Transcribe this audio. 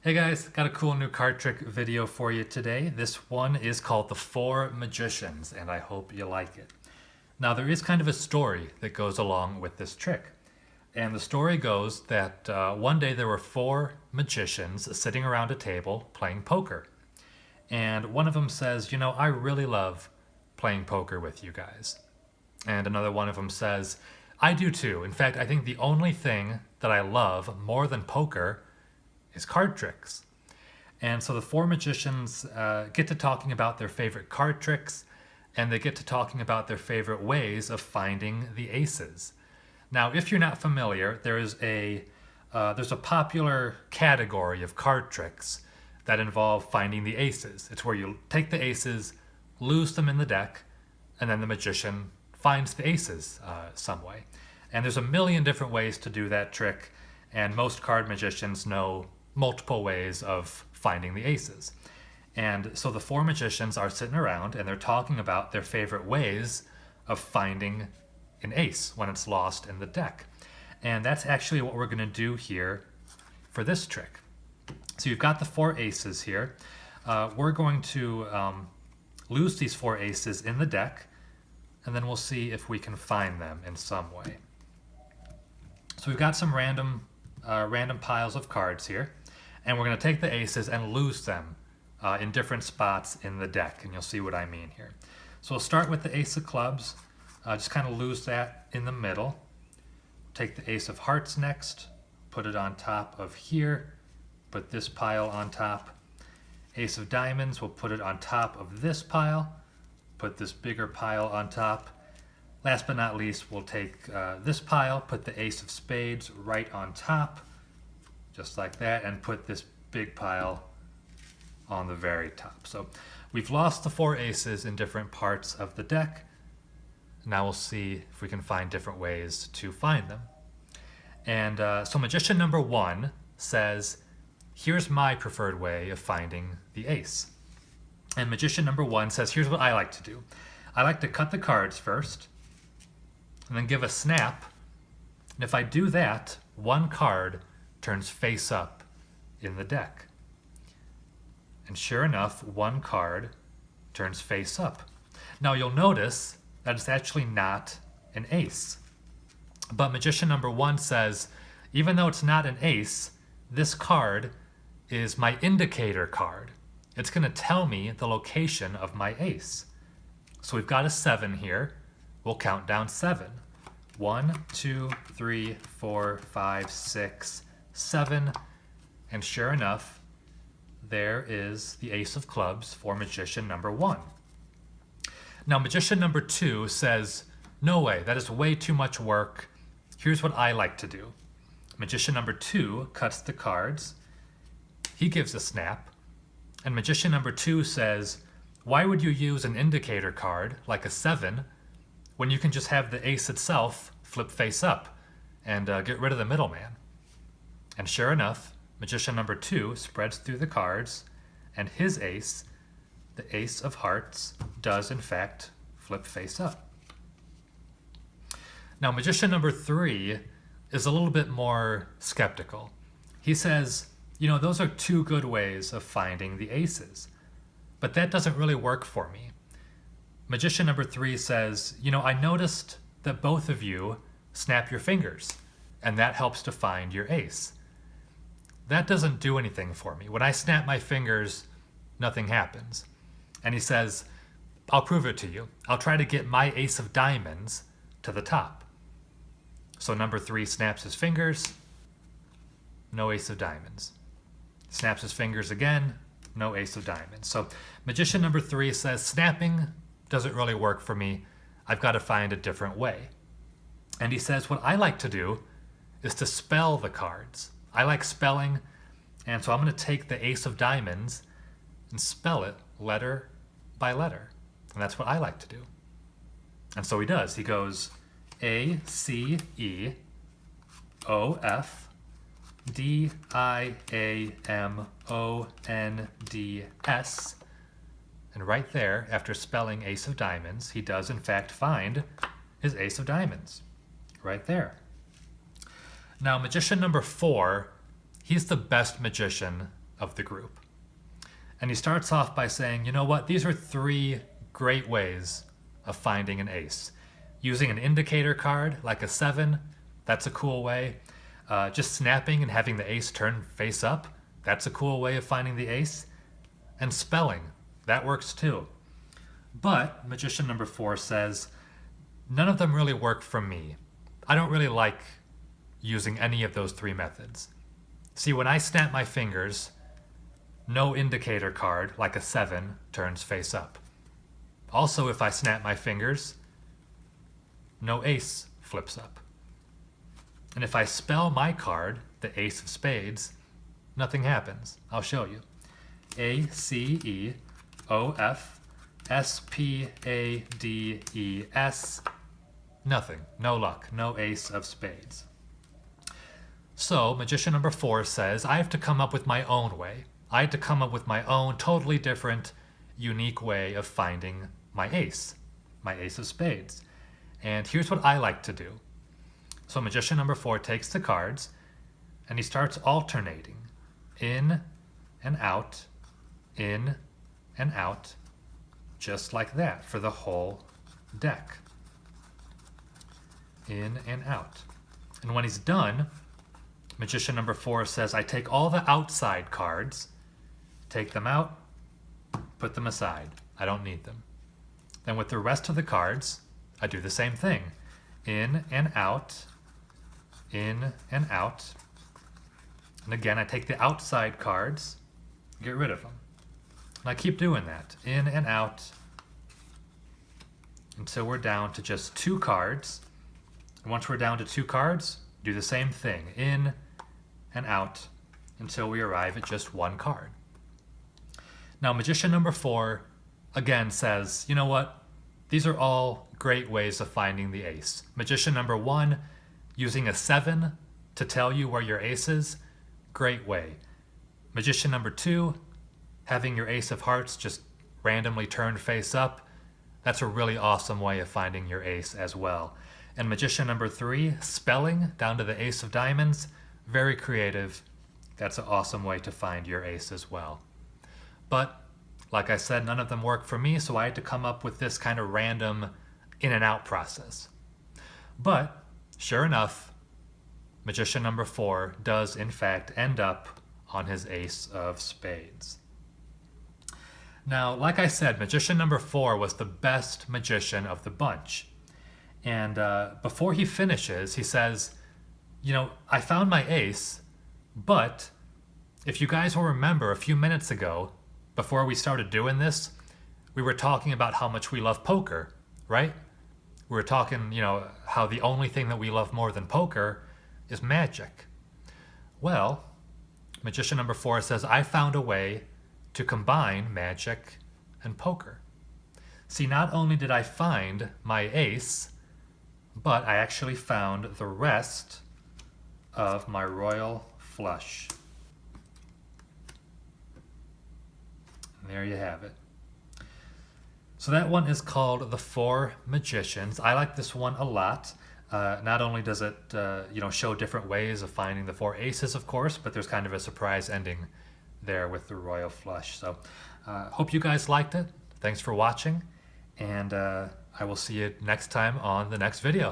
Hey guys, got a cool new card trick video for you today. This one is called The Four Magicians, and I hope you like it. Now, there is kind of a story that goes along with this trick. And the story goes that one day there were four magicians sitting around a table playing poker. And one of them says, I really love playing poker with you guys. And another one of them says, I do too. In fact, I think the only thing that I love more than poker is card tricks. And so the four magicians get to talking about their favorite card tricks, and they get to talking about their favorite ways of finding the aces. Now, if you're not familiar, there's a popular category of card tricks that involve finding the aces. It's where you take the aces, lose them in the deck, and then the magician finds the aces some way. And there's a million different ways to do that trick, and most card magicians know multiple ways of finding the aces. And so the four magicians are sitting around and they're talking about their favorite ways of finding an ace when it's lost in the deck. And that's actually what we're going to do here for this trick. So you've got the four aces here. We're going to lose these four aces in the deck, and then we'll see if we can find them in some way. So we've got some random piles of cards here, and we're going to take the aces and lose them in different spots in the deck, and you'll see what I mean here. So we'll start with the ace of clubs, just kind of lose that in the middle. Take the ace of hearts next, put it on top of here, put this pile on top. Ace of diamonds, we'll put it on top of this pile, put this bigger pile on top. Last but not least, we'll take this pile, put the ace of spades right on top, just like that, and put this big pile on the very top. So we've lost the four aces in different parts of the deck. Now we'll see if we can find different ways to find them. And so magician number one says, here's my preferred way of finding the ace. And magician number one says, here's what I like to do. I like to cut the cards first, and then give a snap. And if I do that, one card turns face up in the deck. And sure enough, one card turns face up. Now you'll notice that it's actually not an ace. But magician number one says, even though it's not an ace, this card is my indicator card. It's going to tell me the location of my ace. So we've got a 7 here. We'll count down 7. 1, 2, 3, 4, 5, 6, 7. And sure enough, there is the ace of clubs for magician number one. Now, magician number two says, no way, that is way too much work. Here's what I like to do. Magician number two cuts the cards. He gives a snap. And magician number two says, why would you use an indicator card like a 7 when you can just have the ace itself flip face up and get rid of the middleman? And sure enough, magician number two spreads through the cards, and his ace, the ace of hearts, does in fact flip face up. Now, magician number three is a little bit more skeptical. He says, those are two good ways of finding the aces, but that doesn't really work for me. Magician number three says, I noticed that both of you snap your fingers, and that helps to find your ace. That doesn't do anything for me. When I snap my fingers, nothing happens. And he says, I'll prove it to you. I'll try to get my ace of diamonds to the top. So number three snaps his fingers, no ace of diamonds. Snaps his fingers again, no ace of diamonds. So magician number three says, snapping doesn't really work for me. I've got to find a different way. And he says, what I like to do is to spell the cards. I like spelling, and so I'm going to take the ace of diamonds and spell it letter by letter. And that's what I like to do. And so he does. He goes ACEDIAMONDS. And right there, after spelling ace of diamonds, he does in fact find his ace of diamonds. Right there. Now, magician number 4, he's the best magician of the group. And he starts off by saying, you know what, these are 3 great ways of finding an ace. Using an indicator card, like a 7, that's a cool way. Just snapping and having the ace turn face up, that's a cool way of finding the ace. And spelling, that works too. But magician number 4 says, none of them really work for me. I don't really like using any of those 3 methods. See, when I snap my fingers, no indicator card, like a 7, turns face up. Also, if I snap my fingers, no ace flips up. And if I spell my card, the ace of spades, nothing happens. I'll show you. ACEOFSPADES. Nothing. No luck. No ace of spades. So, magician number 4 says, I have to come up with my own way. I had to come up with my own totally different, unique way of finding my ace of spades. And here's what I like to do. So magician number 4 takes the cards and he starts alternating in and out, just like that for the whole deck. In and out. And when he's done, magician number 4 says, I take all the outside cards, take them out, put them aside. I don't need them. Then with the rest of the cards, I do the same thing. In and out, in and out. And again, I take the outside cards, get rid of them. And I keep doing that, in and out, until we're down to just 2 cards. And once we're down to 2 cards, do the same thing, in and out, until we arrive at just 1 card. Now, magician number 4 again says, you know what? These are all great ways of finding the ace. Magician number 1, using a 7 to tell you where your ace is, great way. Magician number 2, having your ace of hearts just randomly turned face up, that's a really awesome way of finding your ace as well. And magician number 3, spelling down to the ace of diamonds, very creative. That's an awesome way to find your ace as well. But like I said, none of them work for me, so I had to come up with this kind of random in and out process. But sure enough, magician number 4 does in fact end up on his ace of spades. Now, like I said, magician number 4 was the best magician of the bunch. And before he finishes, he says, you know, I found my ace, but if you guys will remember a few minutes ago, before we started doing this, we were talking about how much we love poker, right? We were talking, you know, how the only thing that we love more than poker is magic. Well, magician number 4 says, I found a way to combine magic and poker. See, not only did I find my ace, but I actually found the rest of my royal flush. And there you have it. So that one is called The Four Magicians. I like this one a lot. Not only does it show different ways of finding the 4 aces, of course, but there's kind of a surprise ending there with the royal flush. So hope you guys liked it. Thanks for watching, and I will see you next time on the next video.